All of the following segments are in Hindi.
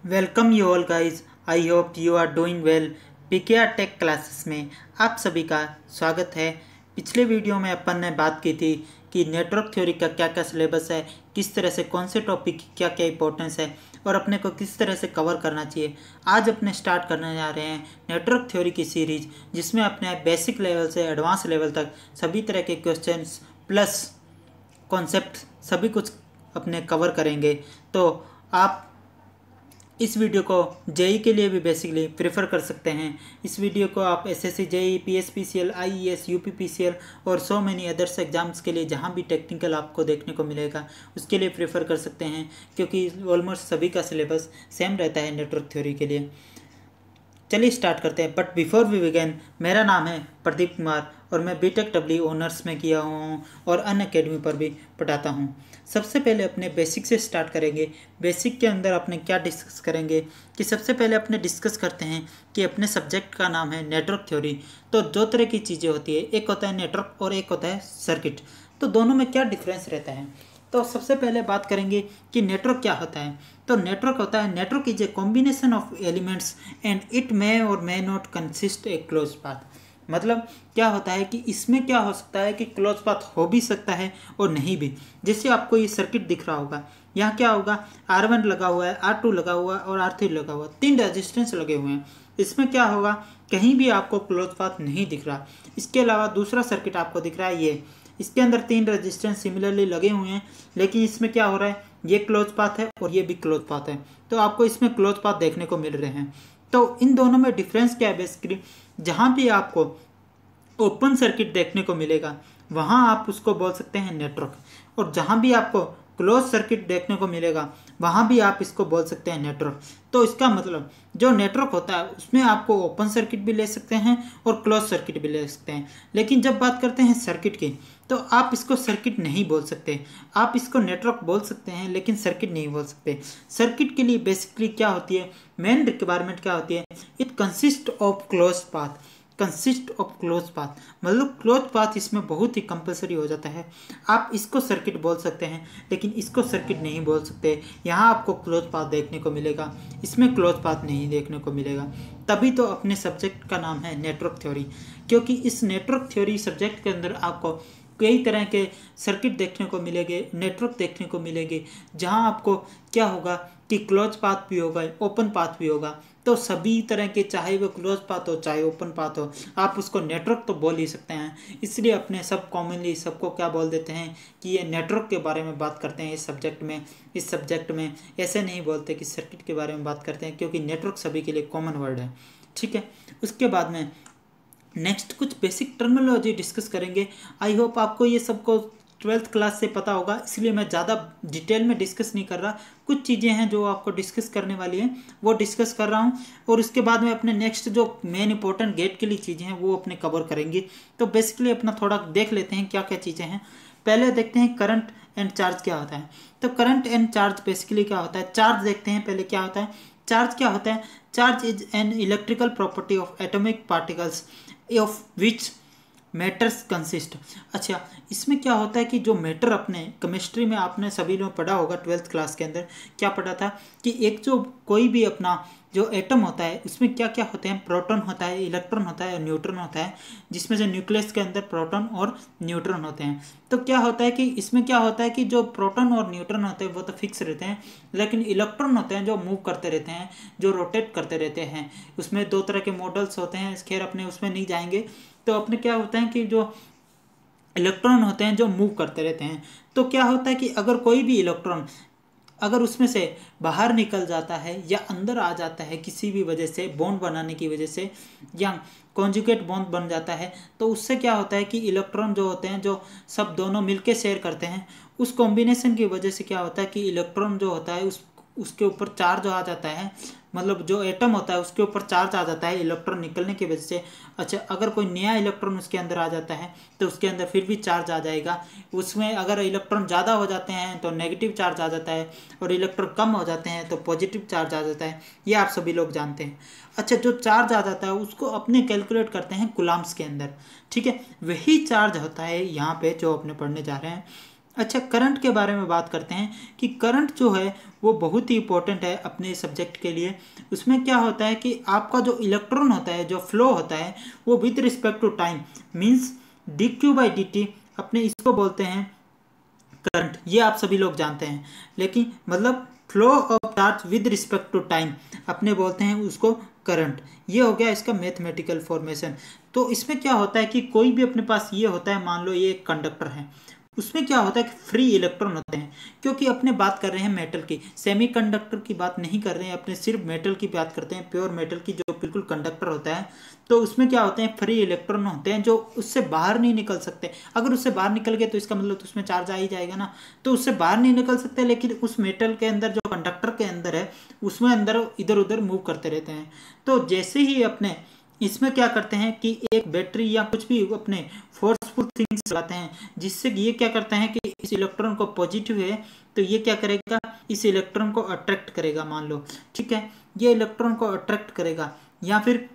Welcome you all guys. I hope you are doing well. PKR tech classes में आप सभी का स्वागत है। पिछले वीडियो में अपन ने बात की थी कि नेटवर्क थ्योरी का क्या क्या सिलेबस है, किस तरह से कौन से टॉपिक की क्या क्या इंपॉर्टेंस है और अपने को किस तरह से कवर करना चाहिए। आज अपने स्टार्ट करने जा रहे हैं नेटवर्क थ्योरी की सीरीज, जिसमें अपने बेसिक लेवल से एडवांस लेवल तक सभी तरह के क्वेश्चंस प्लस कॉन्सेप्ट सभी कुछ अपने कवर करेंगे। तो आप इस वीडियो को जेई के लिए भी बेसिकली प्रेफर कर सकते हैं। इस वीडियो को आप SSC, JE, PSPCL, IES, UPPCL और सो मेनी अदर्स एग्जाम्स के लिए जहां भी टेक्निकल आपको देखने को मिलेगा उसके लिए प्रेफर कर सकते हैं, क्योंकि ऑलमोस्ट सभी का सिलेबस सेम रहता है नेटवर्क थ्योरी के लिए। चलिए स्टार्ट करते हैं। बट बिफोर वी बिगिन, मेरा नाम है प्रदीप कुमार और मैं बीटेक डब्ल्यू ऑनर्स में किया हुआ हूँ और अनअकैडमी पर भी पढ़ाता हूँ। सबसे पहले अपने बेसिक से स्टार्ट करेंगे। बेसिक के अंदर अपने क्या डिस्कस करेंगे कि सबसे पहले अपने डिस्कस करते हैं कि अपने सब्जेक्ट का नाम है नेटवर्क थ्योरी। तो दो तरह की चीज़ें होती है, एक होता है नेटवर्क और एक होता है सर्किट। तो दोनों में क्या डिफरेंस रहता है। तो सबसे पहले बात करेंगे कि नेटवर्क क्या होता है। तो नेटवर्क होता है, network is a combination of elements and it may or may not consist a closed path. मतलब क्या होता है कि इसमें क्या हो सकता है कि क्लोज पाथ हो भी सकता है और नहीं भी। जैसे आपको ये सर्किट दिख रहा होगा, यहाँ क्या होगा, R1 लगा हुआ है, R2 लगा हुआ है और R3 लगा हुआ है, 3 रेजिस्टेंस लगे हुए हैं। इसमें क्या होगा, कहीं भी आपको क्लोज पाथ नहीं दिख रहा। इसके अलावा दूसरा सर्किट आपको दिख रहा है, ये इसके अंदर 3 रेजिस्टेंस सिमिलरली लगे हुए हैं, लेकिन इसमें क्या हो रहा है, ये क्लोज पाथ है और ये भी क्लोज पाथ है। तो आपको इसमें क्लोज पाथ देखने को मिल रहे हैं। तो इन दोनों में डिफरेंस क्या है, बेसिकली जहाँ भी आपको ओपन सर्किट देखने को मिलेगा वहाँ आप उसको बोल सकते हैं नेटवर्क, और जहाँ भी आपको क्लोज सर्किट देखने को मिलेगा वहाँ भी आप इसको बोल सकते हैं नेटवर्क। तो इसका मतलब जो नेटवर्क होता है उसमें आपको ओपन सर्किट भी ले सकते हैं और क्लोज सर्किट भी ले सकते हैं। लेकिन जब बात करते हैं सर्किट की, तो आप इसको सर्किट नहीं बोल सकते, आप इसको नेटवर्क बोल सकते हैं लेकिन सर्किट नहीं बोल सकते। सर्किट के लिए बेसिकली क्या होती है, मेन रिक्वायरमेंट क्या होती है, it consist of close path. Consist of close path मतलब क्लोज पाथ इसमें बहुत ही कंपलसरी हो जाता है। आप इसको सर्किट बोल सकते हैं लेकिन इसको सर्किट नहीं बोल सकते। यहाँ आपको क्लोज पाथ देखने को मिलेगा, इसमें क्लोज पाथ नहीं देखने को मिलेगा। तभी तो अपने सब्जेक्ट का नाम है नेटवर्क थ्योरी, क्योंकि इस नेटवर्क थ्योरी सब्जेक्ट के अंदर आपको कई तरह के सर्किट देखने को मिलेंगे, नेटवर्क देखने को मिलेंगे, जहाँ आपको क्या होगा कि क्लोज पाथ भी होगा, ओपन पाथ भी होगा। तो सभी तरह के, चाहे वो क्लोज पाथ हो चाहे ओपन पाथ हो, आप उसको नेटवर्क तो बोल ही सकते हैं। इसलिए अपने सब कॉमनली सबको क्या बोल देते हैं कि ये नेटवर्क के बारे में बात करते हैं इस सब्जेक्ट में ऐसे नहीं बोलते कि सर्किट के बारे में बात करते हैं, क्योंकि नेटवर्क सभी के लिए कॉमन वर्ड है। ठीक है, उसके बाद में नेक्स्ट कुछ बेसिक टर्मिनोलॉजी डिस्कस करेंगे। आई होप आपको ये सबको 12th क्लास से पता होगा, इसलिए मैं ज़्यादा डिटेल में डिस्कस नहीं कर रहा। कुछ चीज़ें हैं जो आपको डिस्कस करने वाली हैं वो डिस्कस कर रहा हूँ, और उसके बाद में अपने नेक्स्ट जो मेन इंपॉर्टेंट गेट के लिए चीज़ें हैं वो अपने कवर करेंगे। तो बेसिकली अपना थोड़ा देख लेते हैं क्या क्या चीज़ें हैं। पहले देखते हैं करंट एंड चार्ज क्या होता है। तो करंट एंड चार्ज बेसिकली क्या होता है, चार्ज देखते हैं पहले क्या होता है। चार्ज क्या होता है, charge is an electrical property of atomic particles of which matters consist. अच्छा, इसमें क्या होता है कि जो मैटर, अपने केमिस्ट्री में आपने सभी लोग पढ़ा होगा 12th क्लास के अंदर, क्या पढ़ा था कि एक जो कोई भी अपना जो एटम होता है उसमें क्या क्या होते हैं, प्रोटॉन होता है, इलेक्ट्रॉन होता है और न्यूट्रॉन होता है, जिसमें से न्यूक्लियस के अंदर प्रोटॉन और न्यूट्रॉन होते हैं। तो क्या होता है कि इसमें क्या होता है कि जो प्रोटॉन और न्यूट्रॉन होते हैं वो तो फिक्स रहते हैं, लेकिन इलेक्ट्रॉन होते हैं जो मूव करते रहते हैं, जो रोटेट करते रहते हैं। उसमें 2 तरह के मॉडल्स होते हैं, खैर अपने उसमें नहीं जाएंगे। तो अपने क्या होता है कि जो इलेक्ट्रॉन होते हैं जो मूव करते रहते हैं। तो क्या होता है कि अगर कोई भी इलेक्ट्रॉन अगर उसमें से बाहर निकल जाता है या अंदर आ जाता है किसी भी वजह से, बॉन्ड बनाने की वजह से, या कॉन्जुगेट बॉन्ड बन जाता है, तो उससे क्या होता है कि इलेक्ट्रॉन जो होते हैं, जो सब दोनों मिलके शेयर करते हैं, उस कॉम्बिनेशन की वजह से क्या होता है कि इलेक्ट्रॉन जो होता है उसके ऊपर चार्ज आ जाता है। मतलब जो एटम होता है उसके ऊपर चार्ज आ जाता है इलेक्ट्रॉन निकलने की वजह से। अच्छा, अगर कोई नया इलेक्ट्रॉन उसके अंदर आ जाता है तो उसके अंदर फिर भी चार्ज आ जाएगा। उसमें अगर इलेक्ट्रॉन ज़्यादा हो जाते हैं तो नेगेटिव चार्ज आ जाता है, और इलेक्ट्रॉन कम हो जाते हैं तो पॉजिटिव चार्ज आ जाता है। ये आप सभी लोग जानते हैं। अच्छा, जो चार्ज आ जाता है उसको अपने कैलकुलेट करते हैं कूलम्ब्स के अंदर। ठीक है, वही चार्ज होता है यहाँ पे जो अपने पढ़ने जा रहे हैं अच्छा, करंट के बारे में बात करते हैं कि करंट जो है वो बहुत ही इंपॉर्टेंट है अपने सब्जेक्ट के लिए। उसमें क्या होता है कि आपका जो इलेक्ट्रॉन होता है, जो फ्लो होता है, वो with respect to time means d Q by D t, अपने इसको बोलते हैं करंट। ये आप सभी लोग जानते हैं, लेकिन मतलब flow of charge with respect to time अपने बोलते हैं उसको करंट। ये हो गया इसका मैथमेटिकल फॉर्मेशन। तो इसमें क्या होता है कि कोई भी अपने पास ये होता है, मान लो ये एक कंडक्टर है, उसमें क्या होता है कि फ्री इलेक्ट्रॉन होते हैं, क्योंकि अपने बात कर रहे हैं मेटल की, सेमीकंडक्टर की बात नहीं कर रहे हैं अपने, सिर्फ मेटल की बात करते हैं, प्योर मेटल की जो बिल्कुल कंडक्टर होता है। तो उसमें क्या होते हैं, फ्री इलेक्ट्रॉन होते हैं जो उससे बाहर नहीं निकल सकते। अगर उससे बाहर निकल गए तो इसका मतलब तो उसमें चार्ज आ ही जाएगा ना, तो उससे बाहर नहीं निकल सकते, लेकिन उस मेटल के अंदर जो कंडक्टर के अंदर है उसमें अंदर इधर उधर मूव करते रहते हैं। तो जैसे ही अपने इसमें क्या करते हैं कि एक बैटरी या कुछ भी अपने फोर्सफुल थिंग्स लगाते हैं, जिससे ये क्या करते हैं कि इस इलेक्ट्रॉन को पॉजिटिव है तो ये क्या करेगा, इस इलेक्ट्रॉन को अट्रैक्ट करेगा, मान लो, ठीक है, ये इलेक्ट्रॉन को अट्रैक्ट करेगा, या फिर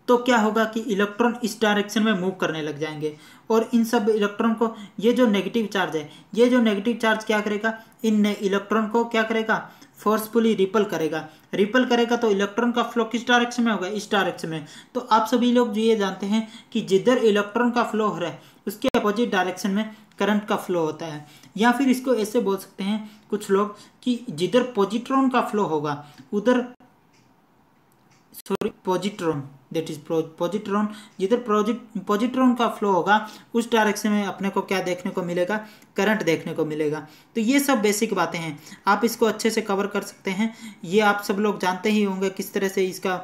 तो क्या होगा कि इलेक्ट्रॉन इस डायरेक्शन में मूव करने लग जाएंगे। और इन सब इलेक्ट्रॉन को, ये जो नेगेटिव चार्ज है, ये जो नेगेटिव चार्ज क्या करेगा, इन इलेक्ट्रॉन को क्या करेगा, फोर्सफुली रिपल करेगा। रिपल करेगा तो इलेक्ट्रॉन का फ्लो किस डायरेक्शन में होगा, इस डायरेक्शन में। तो आप सभी लोग ये जानते हैं कि जिधर इलेक्ट्रॉन का फ्लो हो रहा है उसके अपोजिट डायरेक्शन में करंट का फ्लो होता है। या फिर इसको ऐसे बोल सकते हैं कुछ लोग कि जिधर पॉजिट्रॉन का फ्लो होगा उधर, sorry positron, that is positron, जिधर पॉजिट्रॉन का फ्लो होगा उस डायरेक्शन में अपने को क्या देखने को मिलेगा, करंट देखने को मिलेगा। तो ये सब बेसिक बातें हैं, आप इसको अच्छे से कवर कर सकते हैं। ये आप सब लोग जानते ही होंगे किस तरह से इसका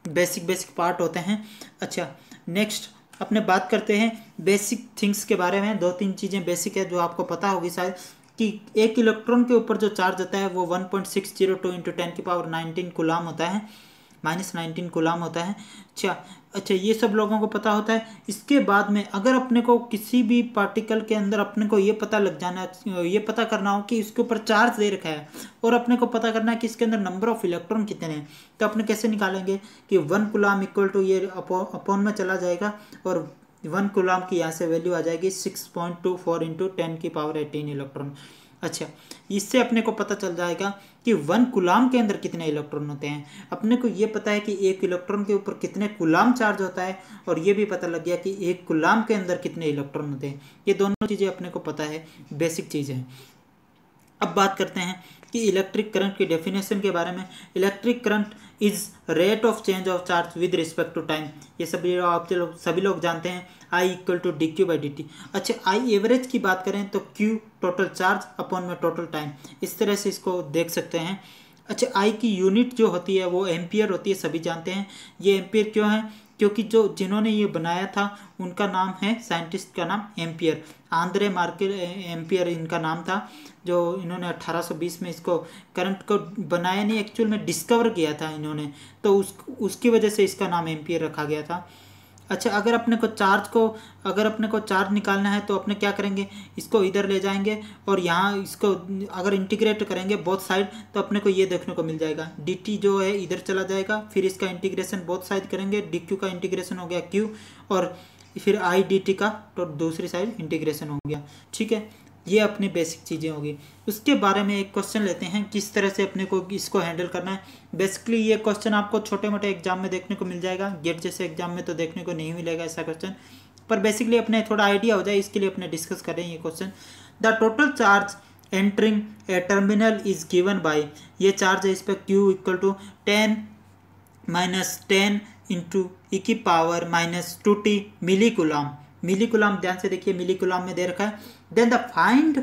बेसिक पार्ट होते हैं। अच्छा, नेक्स्ट अपने बात करते हैं बेसिक थिंग्स के बारे में। 2-3 चीज़ें बेसिक है जो आपको पता होगी शायद, कि एक इलेक्ट्रॉन के ऊपर जो चार्ज होता है वो 1.602 इंटू 10⁻19 कूलाम होता है, -19 कूलाम होता है। अच्छा, ये सब लोगों को पता होता है। इसके बाद में अगर अपने को किसी भी पार्टिकल के अंदर अपने को ये पता लग जाना, ये पता करना हो कि इसके ऊपर चार्ज दे रखा है और अपने को पता करना है कि इसके अंदर नंबर ऑफ इलेक्ट्रॉन कितने हैं, तो अपने कैसे निकालेंगे कि 1 कूलाम इक्वल टू ये अपॉन में चला जाएगा और 1 कूलाम की यहाँ से वैल्यू आ जाएगी 6.24 इंटू 10⁻18 इलेक्ट्रॉन। अच्छा, इससे अपने को पता चल जाएगा कि 1 कूलाम के अंदर कितने इलेक्ट्रॉन होते हैं। अपने को ये पता है कि 1 इलेक्ट्रॉन के ऊपर कितने कूलाम चार्ज होता है, और ये भी पता लग गया कि 1 कूलाम के अंदर कितने इलेक्ट्रॉन होते हैं। ये दोनों चीज़ें अपने को पता है, बेसिक चीज़ें हैं। अब बात करते हैं कि इलेक्ट्रिक करंट की डेफिनेशन के बारे में। Electric current is rate of change of charge with respect to time. ये सभी लोग जानते हैं, I equal to D Q by D T. अच्छा, आई एवरेज की बात करें तो क्यू टोटल चार्ज अपॉन में टोटल टाइम, इस तरह से इसको देख सकते हैं। अच्छा, आई की यूनिट जो होती है वो एम्पियर होती है, सभी जानते हैं। ये एम्पियर क्यों है, क्योंकि जिन्होंने ये बनाया था उनका नाम है, साइंटिस्ट का नाम एम्पियर, आंद्रे मार्के एम्पियर इनका नाम था। जो इन्होंने 1820 में इसको करंट को बनाया नहीं, एक्चुअल में डिस्कवर किया था इन्होंने, तो उसकी वजह से इसका नाम एम्पियर रखा गया था। अच्छा, अगर अपने को चार्ज निकालना है तो अपने क्या करेंगे, इसको इधर ले जाएंगे और यहाँ इसको अगर इंटीग्रेट करेंगे बोथ साइड तो अपने को ये देखने को मिल जाएगा, डी टी जो है इधर चला जाएगा, फिर इसका इंटीग्रेशन बोथ साइड करेंगे, डी क्यू का इंटीग्रेशन हो गया क्यू, और फिर आई डी टी का तो दूसरी साइड इंटीग्रेशन हो गया। ठीक है, ये अपनी बेसिक चीज़ें होगी। उसके बारे में एक क्वेश्चन लेते हैं किस तरह से अपने को इसको हैंडल करना है। बेसिकली ये क्वेश्चन आपको छोटे मोटे एग्जाम में देखने को मिल जाएगा, गेट जैसे एग्जाम में तो देखने को नहीं मिलेगा ऐसा क्वेश्चन, पर बेसिकली अपने थोड़ा आइडिया हो जाए इसके लिए अपने डिस्कस कर रहे हैं ये question. The total charge entering a terminal is given by, ये चार्ज है इस पर Q equal to 10 - 10 into e⁻⁻2t milli coulomb. Milli coulomb ध्यान से देखिए, मिली कूलाम में दे रखा है। Then the find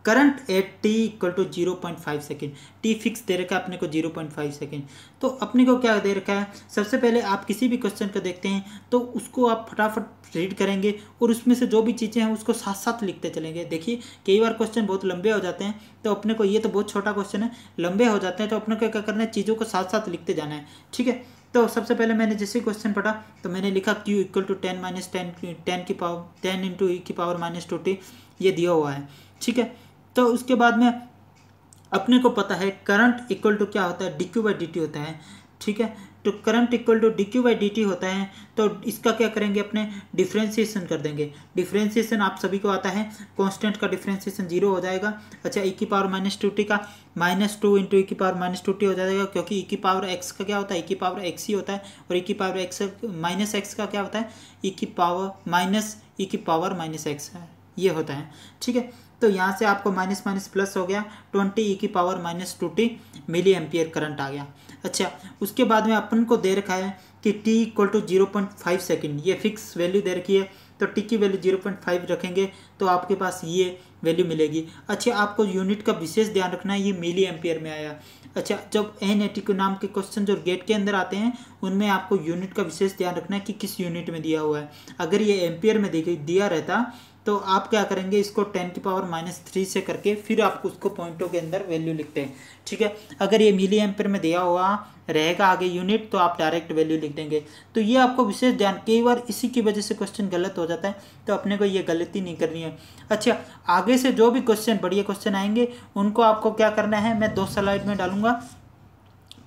current at t equal to 0.5 second, T fix दे रखा है अपने को 0.5 सेकेंड। तो अपने को क्या दे रखा है, सबसे पहले आप किसी भी क्वेश्चन को देखते हैं तो उसको आप फटाफट रीड करेंगे और उसमें से जो भी चीज़ें हैं उसको साथ साथ लिखते चलेंगे। देखिए कई बार क्वेश्चन बहुत लंबे हो जाते हैं, तो अपने को, ये तो बहुत छोटा क्वेश्चन है, लंबे हो जाते हैं तो अपने को क्या करना है, चीज़ों को साथ साथ लिखते जाना है। ठीक है, तो सबसे पहले मैंने जैसे क्वेश्चन पढ़ा तो मैंने लिखा Q equal to 10 - 10 into e⁻⁻2t, ये दिया हुआ है। ठीक है, तो उसके बाद में अपने को पता है करंट इक्वल टू क्या होता है, d Q by D t होता है। ठीक है, तो current equal to dq by dt होता है, तो इसका क्या करेंगे अपने डिफ्रेंशिएशन कर देंगे। डिफ्रेंशिएशन आप सभी को आता है, कांस्टेंट का डिफ्रेंशिएशन 0 हो जाएगा। अच्छा, e की पावर माइनस 2t का -2 इंटू ई की पावर माइनस 2t हो जाएगा, क्योंकि e की पावर x का क्या होता है, e की पावर x ही होता है, और e की पावर x माइनस x का क्या होता है, e की पावर माइनस x है, ये होता है। ठीक है, तो यहाँ से आपको माइनस माइनस प्लस हो गया, 20 e की power minus 2t milli ampere current आ गया। अच्छा, उसके बाद में अपन को दे रखा है कि t इक्वल टू 0.5 सेकेंड, ये फिक्स वैल्यू दे रखी है, तो t की वैल्यू 0.5 रखेंगे तो आपके पास ये वैल्यू मिलेगी। अच्छा, आपको यूनिट का विशेष ध्यान रखना है, ये मिली एम्पियर में आया। अच्छा, जब NAT के नाम के क्वेश्चन जो गेट के अंदर आते हैं उनमें आपको यूनिट का विशेष ध्यान रखना है कि किस यूनिट में दिया हुआ है। अगर ये एम्पियर में दिया रहता तो आप क्या करेंगे, इसको 10 की पावर -3 से करके फिर आप उसको पॉइंटों के अंदर वैल्यू लिखते हैं। ठीक है, अगर ये मिली एम्पियर में दिया हुआ रहेगा आगे यूनिट तो आप डायरेक्ट वैल्यू लिख देंगे। तो ये आपको विशेष ध्यान, कई बार इसी की वजह से क्वेश्चन गलत हो जाता है, तो अपने को ये गलती नहीं करनी है। अच्छा, आगे से जो भी क्वेश्चन बढ़िया क्वेश्चन आएंगे उनको आपको क्या करना है, मैं 2 स्लाइड में डालूंगा।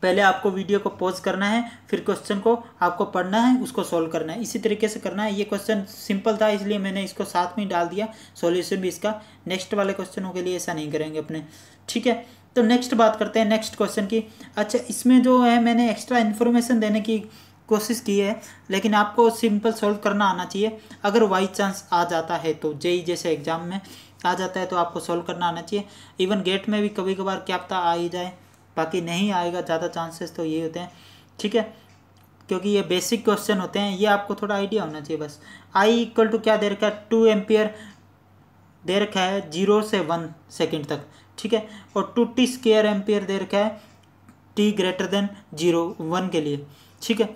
पहले आपको वीडियो को पॉज करना है, फिर क्वेश्चन को आपको पढ़ना है, उसको सॉल्व करना है, इसी तरीके से करना है। ये क्वेश्चन सिंपल था इसलिए मैंने इसको साथ में डाल दिया, सॉल्यूशन भी इसका। नेक्स्ट वाले क्वेश्चनों के लिए ऐसा नहीं करेंगे अपने। ठीक है, तो नेक्स्ट बात करते हैं नेक्स्ट क्वेश्चन की। अच्छा, इसमें जो है मैंने एक्स्ट्रा इन्फॉर्मेशन देने की कोशिश की है, लेकिन आपको सिंपल सॉल्व करना आना चाहिए। अगर बाई चांस आ जाता है तो जेई जैसे एग्जाम में आ जाता है तो आपको सॉल्व करना आना चाहिए। इवन गेट में भी कभी कभार क्या पता आ ही जाए, बाकी नहीं आएगा, ज़्यादा चांसेस तो ये होते हैं। ठीक है, क्योंकि ये बेसिक क्वेश्चन होते हैं, ये आपको थोड़ा आइडिया होना चाहिए बस। आई इक्वल टू क्या दे रखा है, 2 एम्पियर दे रखा है 0 से 1 सेकेंड तक। ठीक है, और 2t स्क्वायर एम्पियर दे रखा है t ग्रेटर देन 1 के लिए। ठीक है,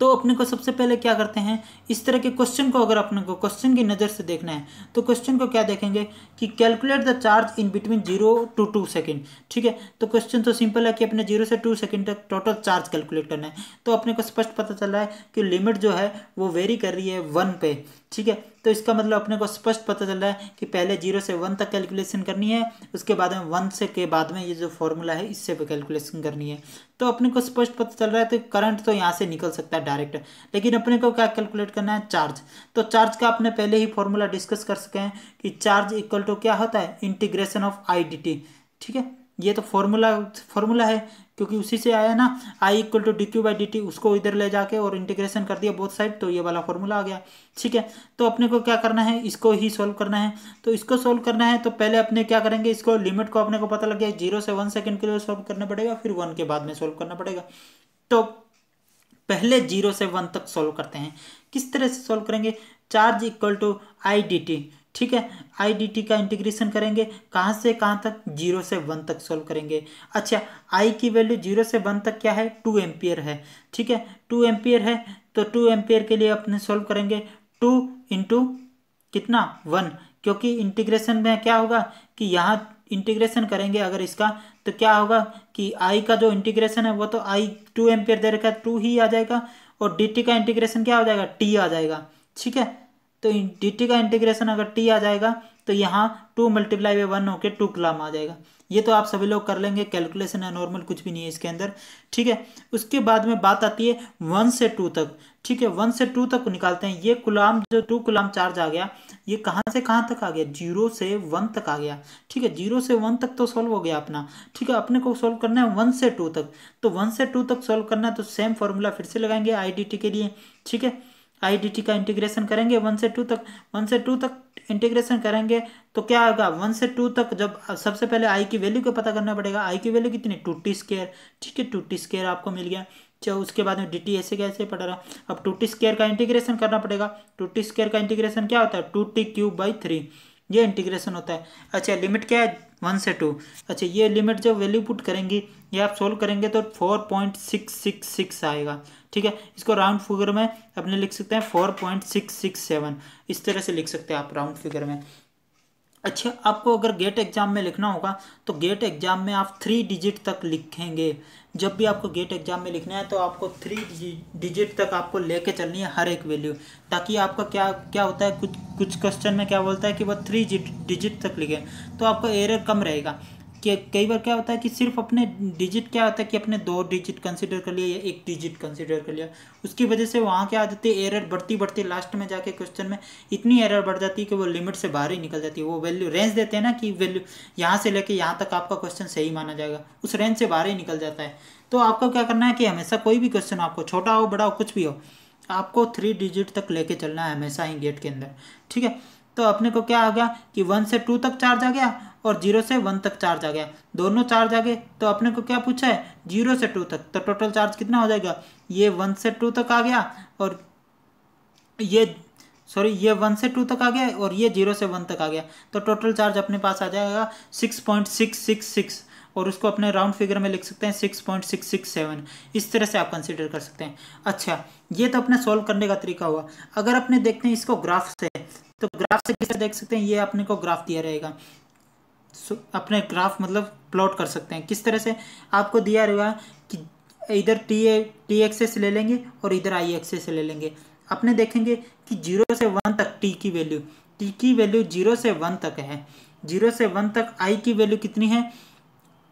तो अपने को सबसे पहले क्या करते हैं, इस तरह के क्वेश्चन को अगर अपने को क्वेश्चन की नज़र से देखना है तो क्वेश्चन को क्या देखेंगे कि calculate the charge in between 0 to 2 second. ठीक है, तो क्वेश्चन तो सिंपल है कि अपने 0 से 2 सेकेंड तक टोटल चार्ज कैलकुलेट करना है। तो अपने को स्पष्ट पता चल रहा है कि लिमिट जो है वो वेरी कर रही है 1 पे। ठीक है, तो इसका मतलब अपने को स्पष्ट पता चल रहा है कि पहले 0 से 1 तक कैलकुलेशन करनी है, उसके बाद में 1 से के बाद में ये जो फॉर्मूला है इससे भी कैलकुलेशन करनी है। तो अपने को स्पष्ट पता चल रहा है, तो करंट तो यहाँ से निकल सकता है डायरेक्ट, लेकिन अपने को क्या कैलकुलेट करना है, चार्ज। तो चार्ज का अपने पहले ही फॉर्मूला डिस्कस कर सके हैं कि चार्ज इक्वल टू क्या होता है, integration of I d t. ठीक है, ये तो फॉर्मूला है क्योंकि उसी से आया ना, I equal to dq by dt, उसको इधर ले जाके और इंटीग्रेशन कर दिया बोथ साइड, तो ये वाला फॉर्मूला आ गया। ठीक है, तो अपने को क्या करना है, इसको ही सोल्व करना है। तो इसको सोल्व करना है तो पहले अपने क्या करेंगे, इसको लिमिट को अपने को पता लग गया 0 से 1 सेकेंड के लिए सोल्व करना पड़ेगा, फिर 1 के बाद में सोल्व करना पड़ेगा। तो पहले 0 से 1 तक सोल्व करते हैं। किस तरह से सोल्व करेंगे, charge equal to I d t. ठीक है, आई डी टी का इंटीग्रेशन करेंगे, कहाँ से कहाँ तक, 0 से 1 तक सोल्व करेंगे। अच्छा, आई की वैल्यू 0 से 1 तक क्या है, 2 एम्पियर है। ठीक है, 2 एम्पियर है, तो 2 एम्पियर के लिए अपने सोल्व करेंगे 2 इंटू कितना 1, क्योंकि इंटीग्रेशन में क्या होगा कि यहाँ इंटीग्रेशन करेंगे अगर इसका, तो क्या होगा कि आई का जो इंटीग्रेशन है वो तो आई 2 एम्पियर दे रखा है 2 ही आ जाएगा, और डी टी का इंटीग्रेशन क्या हो जाएगा, टी आ जाएगा। ठीक है, तो डी टी का इंटीग्रेशन अगर टी आ जाएगा तो यहाँ 2 मल्टीप्लाई बाई 1 होकर 2 कूलम आ जाएगा। ये तो आप सभी लोग कर लेंगे, कैलकुलेशन है नॉर्मल, कुछ भी नहीं है इसके अंदर। ठीक है, उसके बाद में बात आती है 1 से 2 तक। ठीक है, 1 से 2 तक निकालते हैं। ये कूलम जो 2 कूलम चार्ज आ गया, ये कहाँ से कहाँ तक आ गया, 0 से 1 तक आ गया। ठीक है, 0 से 1 तक तो सोल्व हो गया अपना। ठीक है, अपने को सोल्व करना है 1 से 2 तक, तो 1 से 2 तक सोल्व करना है तो सेम फॉर्मूला फिर से लगाएंगे आई डी टी के लिए। ठीक है, आई डी टी का इंटीग्रेशन करेंगे 1 से 2 तक, 1 से 2 तक इंटीग्रेशन करेंगे तो क्या होगा, 1 से 2 तक जब सबसे पहले आई की वैल्यू को पता करना पड़ेगा। आई की वैल्यू कितनी, 2t स्क्वायर। ठीक है, 2t स्क्वायर आपको मिल गया। चलो, उसके बाद में डी टी ऐसे कैसे पढ़ रहा, अब 2t स्क्वायर का इंटीग्रेशन करना पड़ेगा। 2t स्क्वायर का इंटीग्रेशन क्या होता है, 2t क्यूब बाई 3, ये इंटीग्रेशन होता है। अच्छा, लिमिट क्या है, 1 से 2। अच्छा, ये लिमिट जब वैल्यू पुट करेंगी, ये आप सोल्व करेंगे तो 4.666 आएगा। ठीक है, इसको राउंड फिगर में अपने लिख सकते हैं 4.667, इस तरह से लिख सकते हैं आप राउंड फिगर में। अच्छा, आपको अगर गेट एग्जाम में लिखना होगा तो गेट एग्जाम में आप 3 डिजिट तक लिखेंगे। जब भी आपको गेट एग्जाम में लिखना है तो आपको 3 डिजिट तक आपको लेके चलनी है हर एक वैल्यू, ताकि आपका क्या होता है, कुछ क्वेश्चन में क्या बोलता है कि वो 3 डिजिट तक लिखें तो आपका एरर कम रहेगा। कि कई बार क्या होता है कि सिर्फ अपने डिजिट क्या होता है कि अपने 2 डिजिट कंसिडर कर लिया या 1 डिजिट कंसिडर कर लिया, उसकी वजह से वहाँ क्या आ जाती है, एरर बढ़ती बढ़ती लास्ट में जाके क्वेश्चन में इतनी एरर बढ़ जाती है कि वो लिमिट से बाहर ही निकल जाती है। वो वैल्यू रेंज देते हैं ना कि वैल्यू यहाँ से लेके यहाँ तक आपका क्वेश्चन सही माना जाएगा, उस रेंज से बाहर ही निकल जाता है। तो आपको क्या करना है कि हमेशा कोई भी क्वेश्चन आपको छोटा हो बड़ा हो कुछ भी हो, आपको 3 डिजिट तक लेके चलना है हमेशा ही गेट के अंदर, ठीक है। तो अपने को क्या हो गया कि 1 से 2 तक चार्ज आ गया और 0 से 1 तक चार्ज आ गया, दोनों चार्ज आ गए। तो अपने को क्या पूछा है, 0 से 2 तक, तो टोटल चार्ज कितना हो जाएगा, ये 1 से 2 तक आ गया और ये 1 से 2 तक आ गया और ये 0 से 1 तक आ गया, तो टोटल चार्ज अपने पास आ जाएगा 6.666 और उसको अपने राउंड फिगर में लिख सकते हैं 6.667। इस तरह से आप कंसीडर कर सकते हैं। अच्छा, ये तो अपने सॉल्व करने का तरीका हुआ। अगर अपने देखते हैं इसको ग्राफ से, तो ग्राफ से कैसे देख सकते हैं, ये अपने को ग्राफ दिया रहेगा, अपने ग्राफ मतलब प्लॉट कर सकते हैं। किस तरह से, आपको दिया रहेगा कि इधर टी एक्सेस ले लेंगे और इधर आई एक्सेस ले लेंगे। अपने देखेंगे कि 0 से 1 तक टी की वैल्यू 0 से 1 तक है, 0 से 1 तक आई की वैल्यू कितनी है,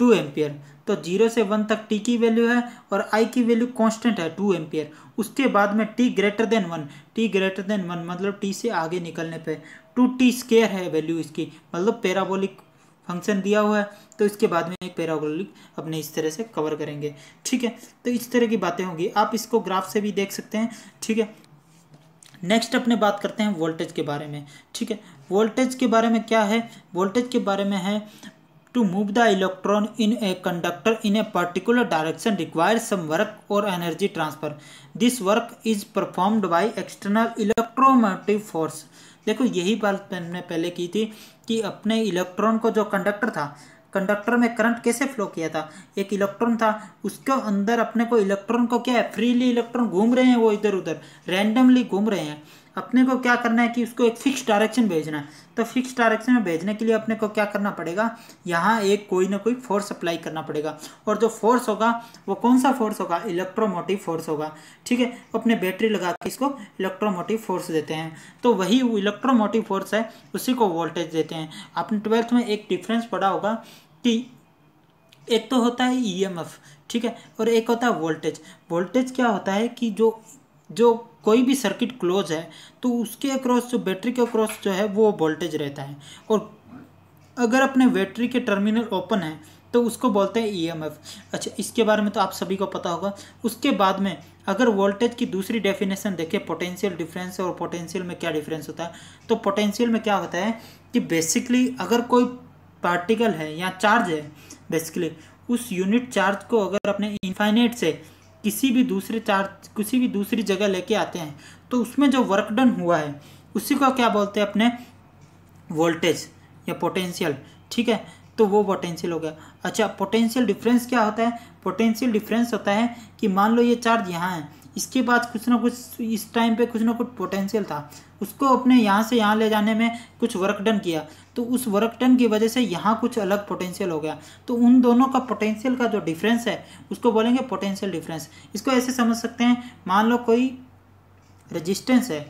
2 एम्पियर। तो 0 से 1 तक टी की वैल्यू है और आई की वैल्यू कांस्टेंट है 2 एम्पियर। उसके बाद में टी ग्रेटर देन 1 मतलब टी से आगे निकलने पे 2t² है वैल्यू इसकी, मतलब पैराबोलिक फंक्शन दिया हुआ है। तो इसके बाद में एक पैराबोलिक अपने इस तरह से कवर करेंगे, ठीक है। तो इस तरह की बातें होंगी, आप इसको ग्राफ से भी देख सकते हैं, ठीक है। नेक्स्ट अपने बात करते हैं वोल्टेज के बारे में, ठीक है। वोल्टेज के बारे में क्या है, वोल्टेज के बारे में है to move the electron in a conductor in a particular direction requires some work or energy transfer. This work is performed by external electromotive force. देखो यही बात मैंने पहले की थी कि अपने इलेक्ट्रॉन को, जो कंडक्टर था, कंडक्टर में करंट कैसे फ्लो किया था, एक इलेक्ट्रॉन था, उसके अंदर अपने को इलेक्ट्रॉन को क्या है, फ्रीली इलेक्ट्रॉन घूम रहे हैं, वो इधर उधर रैंडमली घूम रहे हैं। अपने को क्या करना है कि उसको एक फिक्स डायरेक्शन भेजना है। तो फिक्स डायरेक्शन में भेजने के लिए अपने को क्या करना पड़ेगा, यहाँ एक कोई ना कोई फोर्स अप्लाई करना पड़ेगा। और जो फोर्स होगा वो कौन सा फोर्स होगा, इलेक्ट्रोमोटिव फोर्स होगा, ठीक है। अपने बैटरी लगा के इसको इलेक्ट्रोमोटिव फोर्स देते हैं, तो वही इलेक्ट्रोमोटिव फोर्स है, उसी को वोल्टेज देते हैं। आपने 12th में एक डिफरेंस पढ़ा होगा कि एक तो होता है ईएमएफ, ठीक है, और एक होता है वोल्टेज। वोल्टेज क्या होता है कि जो कोई भी सर्किट क्लोज है तो उसके अक्रॉस, जो बैटरी के अक्रॉस जो है वो वोल्टेज रहता है, और अगर अपने बैटरी के टर्मिनल ओपन है तो उसको बोलते हैं ईएमएफ। अच्छा, इसके बारे में तो आप सभी को पता होगा। उसके बाद में अगर वोल्टेज की दूसरी डेफिनेशन देखें, पोटेंशियल डिफरेंस और पोटेंशियल में क्या डिफरेंस होता है, तो पोटेंशियल में क्या होता है कि बेसिकली अगर कोई पार्टिकल है या चार्ज है, बेसिकली उस यूनिट चार्ज को अगर अपने इनफाइनाइट से किसी भी दूसरी जगह लेके आते हैं तो उसमें जो वर्क डन हुआ है उसी को क्या बोलते हैं अपने, वोल्टेज या पोटेंशियल, ठीक है। तो वो पोटेंशियल हो गया। अच्छा, पोटेंशियल डिफरेंस क्या होता है, पोटेंशियल डिफरेंस होता है कि मान लो ये चार्ज यहाँ है, इसके बाद कुछ ना कुछ इस टाइम पे कुछ ना कुछ पोटेंशियल था, उसको अपने यहाँ से यहाँ ले जाने में कुछ वर्क डन किया, तो उस वर्क डन की वजह से यहाँ कुछ अलग पोटेंशियल हो गया, तो उन दोनों का पोटेंशियल का जो डिफरेंस है उसको बोलेंगे पोटेंशियल डिफरेंस। इसको ऐसे समझ सकते हैं, मान लो कोई रेजिस्टेंस है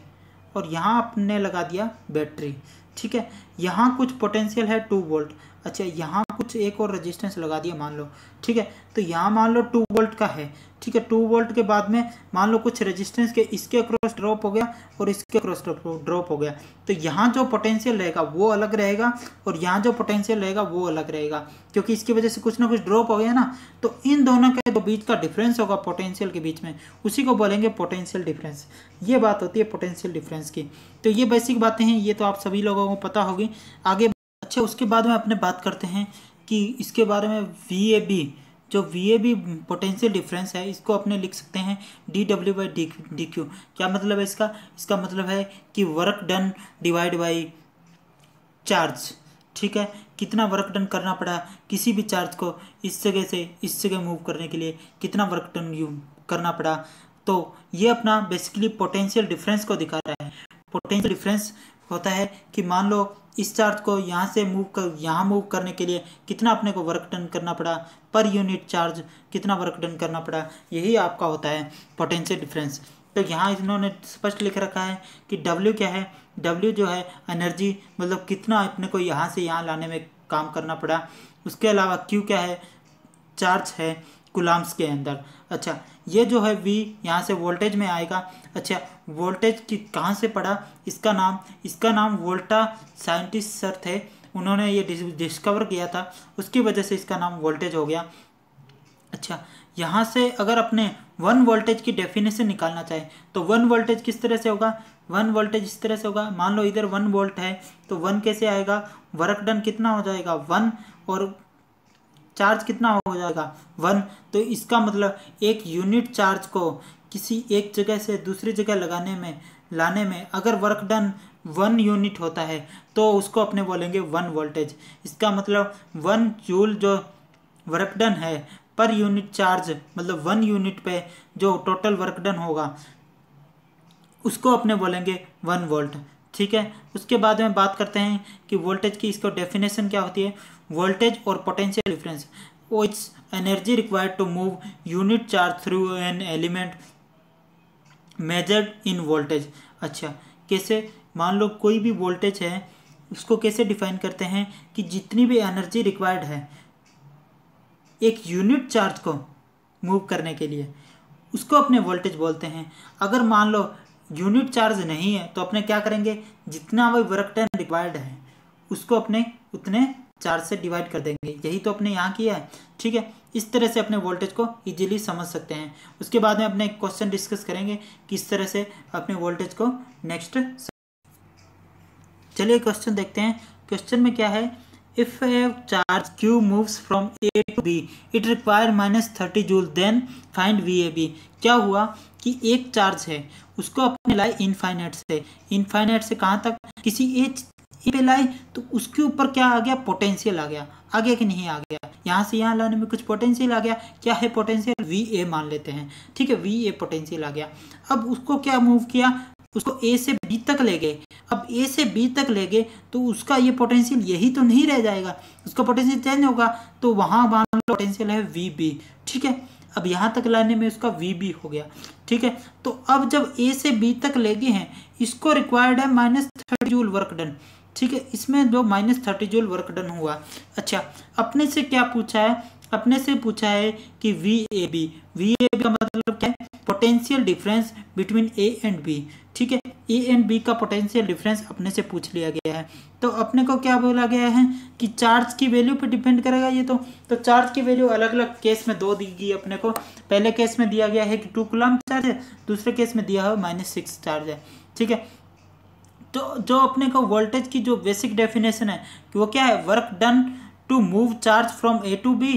और यहाँ आपने लगा दिया बैटरी, ठीक है, यहाँ कुछ पोटेंशियल है 2 वोल्ट। अच्छा, यहाँ कुछ एक और रेजिस्टेंस लगा दिया मान लो, ठीक है, तो यहाँ मान लो 2 वोल्ट का है, ठीक है। 2 वोल्ट के बाद में मान लो कुछ रेजिस्टेंस के इसके अक्रॉस ड्रॉप हो गया और इसके अक्रॉस ड्रॉप हो गया, तो यहाँ जो पोटेंशियल रहेगा वो अलग रहेगा और यहाँ जो पोटेंशियल रहेगा वो अलग रहेगा, क्योंकि इसकी वजह से कुछ ना कुछ ड्रॉप हो गया ना। तो इन दोनों के जो बीच का डिफरेंस होगा पोटेंशियल के बीच में, उसी को बोलेंगे पोटेंशियल डिफरेंस। ये बात होती है पोटेंशियल डिफरेंस की। तो ये बेसिक बातें हैं, ये तो आप सभी लोगों को पता होगी। आगे अच्छा, उसके बाद में अपने बात करते हैं कि इसके बारे में VAB, जो VAB पोटेंशियल डिफरेंस है, इसको अपने लिख सकते हैं dW/dQ। क्या मतलब है इसका मतलब है कि work done divide by charge, ठीक है। कितना वर्क डन करना पड़ा किसी भी चार्ज को इस जगह से इस जगह मूव करने के लिए, कितना वर्क डन करना पड़ा, तो ये अपना बेसिकली पोटेंशियल डिफरेंस को दिखा रहा है। पोटेंशियल डिफरेंस होता है कि मान लो इस चार्ज को यहाँ से यहाँ मूव करने के लिए कितना अपने को वर्क डन करना पड़ा, पर यूनिट चार्ज कितना वर्क डन करना पड़ा, यही आपका होता है पोटेंशियल डिफरेंस। तो यहाँ इन्होंने स्पष्ट लिख रखा है कि W क्या है, W जो है एनर्जी, मतलब कितना अपने को यहाँ से यहाँ लाने में काम करना पड़ा। उसके अलावा क्यू क्या है, चार्ज है कूलम्ब्स के अंदर। अच्छा, ये जो है V यहाँ से वोल्टेज में आएगा। अच्छा, वोल्टेज की कहाँ से पड़ा, इसका नाम वोल्टा साइंटिस्ट सर थे, उन्होंने ये डिस्कवर किया था, उसकी वजह से इसका नाम वोल्टेज हो गया। अच्छा, यहाँ से अगर अपने 1 वोल्टेज की डेफिनेशन निकालना चाहे तो 1 वोल्टेज किस तरह से होगा, 1 वोल्टेज इस तरह से होगा। मान लो इधर 1 वोल्ट है तो 1 कैसे आएगा, वर्क डन कितना हो जाएगा 1 और चार्ज कितना हो जाएगा 1। तो इसका मतलब एक यूनिट चार्ज को किसी एक जगह से दूसरी जगह लाने में अगर वर्क डन 1 यूनिट होता है तो उसको अपने बोलेंगे 1 वोल्टेज। इसका मतलब 1 जूल जो वर्क डन है पर यूनिट चार्ज, मतलब 1 यूनिट पे जो टोटल वर्क डन होगा उसको अपने बोलेंगे 1 वोल्ट। ठीक है, उसके बाद में बात करते हैं कि वोल्टेज की इसको डेफिनेशन क्या होती है। वोल्टेज और पोटेंशियल डिफरेंस, वो it's energy required to move unit charge through an element measured in voltage. अच्छा, कैसे, मान लो कोई भी वोल्टेज है, उसको कैसे डिफाइन करते हैं कि जितनी भी एनर्जी रिक्वायर्ड है एक यूनिट चार्ज को मूव करने के लिए, उसको अपने वोल्टेज बोलते हैं। अगर मान लो यूनिट चार्ज नहीं है तो अपने क्या करेंगे, जितना वही वर्क डन रिक्वायर्ड है उसको अपने उतने चार्ज से डिवाइड कर देंगे। यही तो अपने यहाँ किया है। ठीक है, इस तरह से अपने वोल्टेज को इजीली समझ सकते हैं। उसके बाद में अपने क्वेश्चन डिस्कस करेंगे किस तरह से अपने वोल्टेज को नेक्स्ट। चलिए क्वेश्चन देखते हैं। क्वेश्चन में क्या है, if a charge Q moves from A to B it require -30 joule, then find VAB। क्या हुआ कि एक चार्ज है उसको अपने लाई इनफाइनाइट से कहाँ तक, किसी एज पे लाई, तो उसके ऊपर क्या आ गया, पोटेंशियल आ गया कि नहीं आ गया, यहाँ से यहाँ लाने में कुछ पोटेंशियल आ गया। क्या है पोटेंशियल, VA मान लेते हैं। ठीक है, VA पोटेंशियल आ गया। अब उसको क्या मूव किया, उसको A से B तक ले गए। अब A से B तक ले गए तो उसका ये पोटेंशियल यही तो नहीं रह जाएगा, उसका पोटेंशियल चेंज होगा, तो वहाँ मान लो पोटेंशियल है VB। ठीक है, अब यहाँ तक लाने में उसका VB हो गया। ठीक है, तो अब जब A से B तक ले गए हैं, इसको रिक्वायर्ड है -30 जूल वर्क डन। ठीक है, इसमें जो -30 जूल वर्क डन हुआ। अच्छा, अपने से क्या पूछा है, अपने से पूछा है कि VAB का मतलब क्या है, potential difference between A and B। ठीक है, A एंड B का पोटेंशियल डिफरेंस अपने से पूछ लिया गया है। तो अपने को क्या बोला गया है कि चार्ज की वैल्यू पे डिपेंड करेगा ये। तो चार्ज की वैल्यू अलग अलग केस में दो दी गई अपने को। पहले केस में दिया गया है कि 2 कूलम्ब चार्ज है, दूसरे केस में दिया है -6 चार्ज है। ठीक है, तो जो अपने को वोल्टेज की जो बेसिक डेफिनेशन है कि वो क्या है, work done to move charge from A to B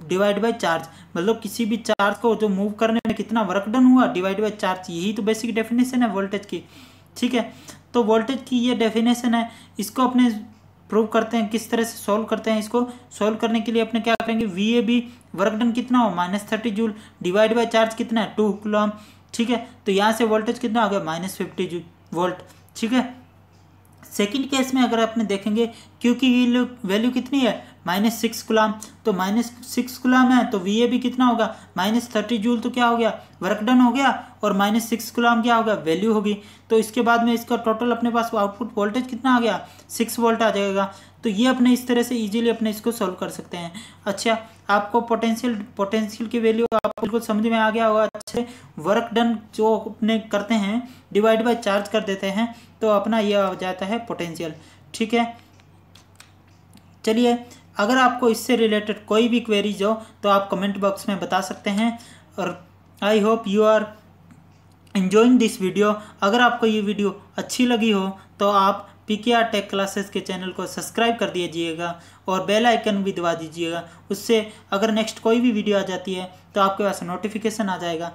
divide by charge, मतलब किसी भी चार्ज को जो मूव करने में कितना वर्क डन हुआ डिवाइड बाई चार्ज, यही तो बेसिक डेफिनेशन है वोल्टेज की। ठीक है, तो वोल्टेज की ये डेफिनेशन है, इसको अपने प्रूव करते हैं, किस तरह से सॉल्व करते हैं। इसको सॉल्व करने के लिए अपने क्या करेंगे, VAB वर्क डन कितना हो -30 जूल डिवाइड बाई चार्ज कितना है 2 कूलम्ब। ठीक है, तो यहाँ से वोल्टेज कितना आ गया -50 वोल्ट। ठीक है, सेकंड केस में अगर आपने देखेंगे Q की वैल्यू कितनी है -6 कूलम्ब, तो -6 कूलम्ब है तो VAB कितना होगा -30 जूल, तो क्या हो गया, वर्क डन हो गया, और -6 कूलम्ब क्या होगा, वैल्यू होगी। तो इसके बाद में इसका टोटल अपने पास आउटपुट वोल्टेज कितना आ गया, 6 वोल्ट आ जाएगा। तो ये अपने इस तरह से इजीली अपने इसको सॉल्व कर सकते हैं। अच्छा, आपको पोटेंशियल की वैल्यू आपको बिल्कुल समझ में आ गया होगा अच्छे। वर्क डन जो अपने करते हैं डिवाइड बाय चार्ज कर देते हैं, तो अपना ये आ जाता है पोटेंशियल। ठीक है, चलिए अगर आपको इससे रिलेटेड कोई भी क्वेरीज हो तो आप कमेंट बॉक्स में बता सकते हैं। और I hope you are enjoying this video. अगर आपको ये वीडियो अच्छी लगी हो तो आप PKR टेक क्लासेस के चैनल को सब्सक्राइब कर दीजिएगा और बेल आइकन भी दबा दीजिएगा। उससे अगर नेक्स्ट कोई भी वीडियो आ जाती है तो आपके पास नोटिफिकेशन आ जाएगा।